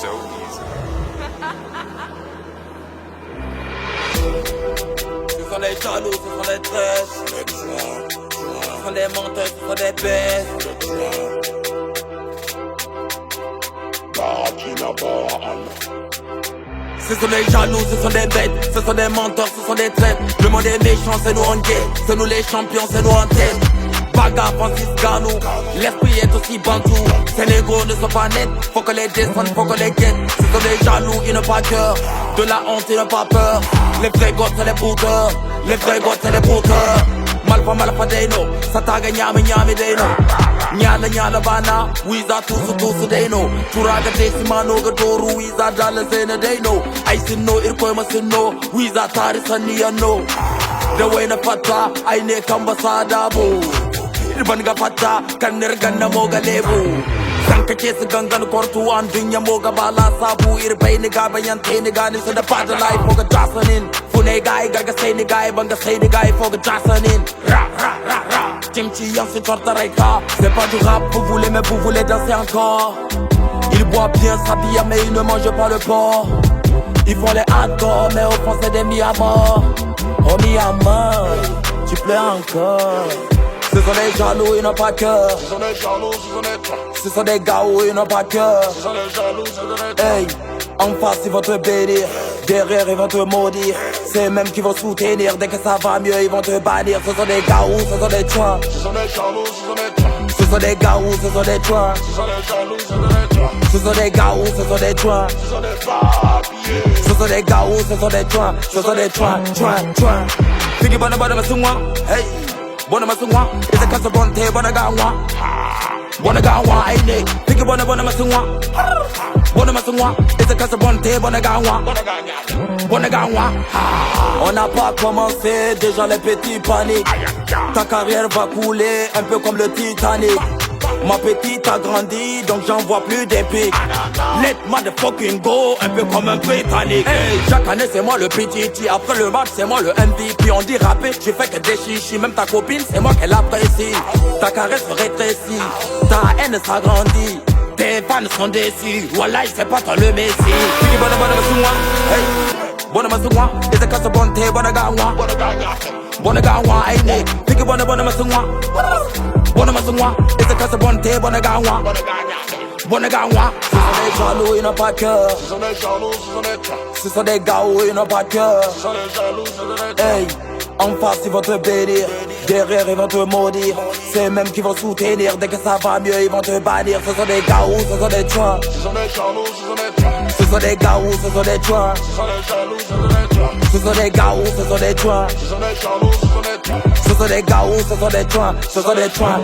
So easy. Ce sont des jaloux, ce sont des tresses. Ce sont des menteurs, ce sont des bêtes. Ce sont des jaloux, ce sont des bêtes. Ce sont des menteurs, ce sont des traîtres. Le monde est méchant, c'est nous en guette. C'est nous les champions, c'est nous en tête. Baga, Francis Ganou, l'esprit est aussi bantou. Ces négros ne sont pas nets, faut que les descendent, faut que les guettent. Ce sont des jaloux, ils n'ont pas cœur. De la honte, ils n'ont pas peur. Les vrais gosses, c'est les brouteurs. Les vrais gosses, c'est les brouteurs. Malfa Deno, Sataga Nyami Nyami Deno. Nyala Bana, Wiza Tusu Deno. Turaga Desimano Gadoru, Wiza Dalazena Deno. I see no Irkoima Sino, Wiza Tarisania no. The way na Fata, I ne Kambasada Bo. Irban Fata, Kanir Gana Moga Lebu. Sanka Kes Gangan Kortu and Dinya Moga Bala Sabu, Irbain Gabayan Tenigani, so the father life for the Jassanin. Fune guy, Gaga say the guy, Banga say the guy for the Jassanin. Ra ra ra ra. Kimchi Yang c'est Tortareka. C'est pas du rap, vous voulez, mais vous voulez danser encore. Ils boivent bien, s'habillent, mais ils ne mangent pas le porc. Ils font les hardcore, mais au fond c'est des mis à mort. Oh mi à mort, tu pleures encore. Ce sont des jaloux, ils n'ont pas cœur. Ce sont des jaloux, ce sont des traîtres. Ce sont des gaous, ils n'ont pas cœur. Ce sont des jaloux, ce sont des traîtres. Hey, en face ils vont te bénir, derrière ils vont te maudire. C'est eux-mêmes qui vont soutenir, dès que ça va mieux ils vont te bannir. Ce sont des gaous, ce sont des tueurs. Ce sont des jaloux, ce sont des traîtres. Ce sont des gaous, ce sont des tueurs. Ce sont des jaloux, ce sont des traîtres. Ce sont des gaous, ce sont des tueurs. Ce sont des papiers. Ce sont des gaous, ce sont des tueurs. Ce sont des tueurs. Figi bana masungwa, hey. Bona masungwa, it's a case of bonte, bona gawa. Bona gawa, aine. Figi bona masungwa. Bona masungwa, it's a case of bonte, bona gawa. Bona gawa. On n'a pas commencé, déjà les petits paniques. Ta carrière va couler, un peu comme le Titanic. Ma petite a grandi, donc j'en vois plus d'épiques. Let motherfucking go, un peu comme un Britannique. Hey, chaque année c'est moi le PTT, après le match c'est moi le MVP. On dit rapper, j'ai fait que des chichis, même ta copine c'est moi qu'elle apprécie. Ta caresse se rétrécit, ta haine s'agrandit. Tes fans sont déçus, Wallah c'est pas toi le Messi. Figi bona masungwa, hey. Bona masungwa, it's a case of bonte, bona gawa. Bona gawa, aine. Figi bona masungwa. Bona masungwa, it's a case of bonte, bona gawa. Bona gawa. Ce sont des jaloux, ils n'ont pas cœur. Ce sont des jaloux, ce sont des traîtres. Ce sont des gaous, ils n'ont pas cœur. Ce sont des jaloux, ce sont des traîtres. Hey, en face ils vont te bénir, derrière ils vont te maudire. C'est eux-mêmes qui vont soutenir, dès que ça va mieux ils vont te bannir. Ce sont des gaous, ce sont des tueurs. Ce sont des jaloux, ce sont des traîtres. Ce sont des gaous, ce sont des tueurs. Ce sont des jaloux, ce sont des traîtres. Ce sont des gaous, ce sont des tueurs. Ce sont des jaloux, ce sont des traîtres. Ce sont des gaous, ce sont des tueurs. Ce sont des tueurs.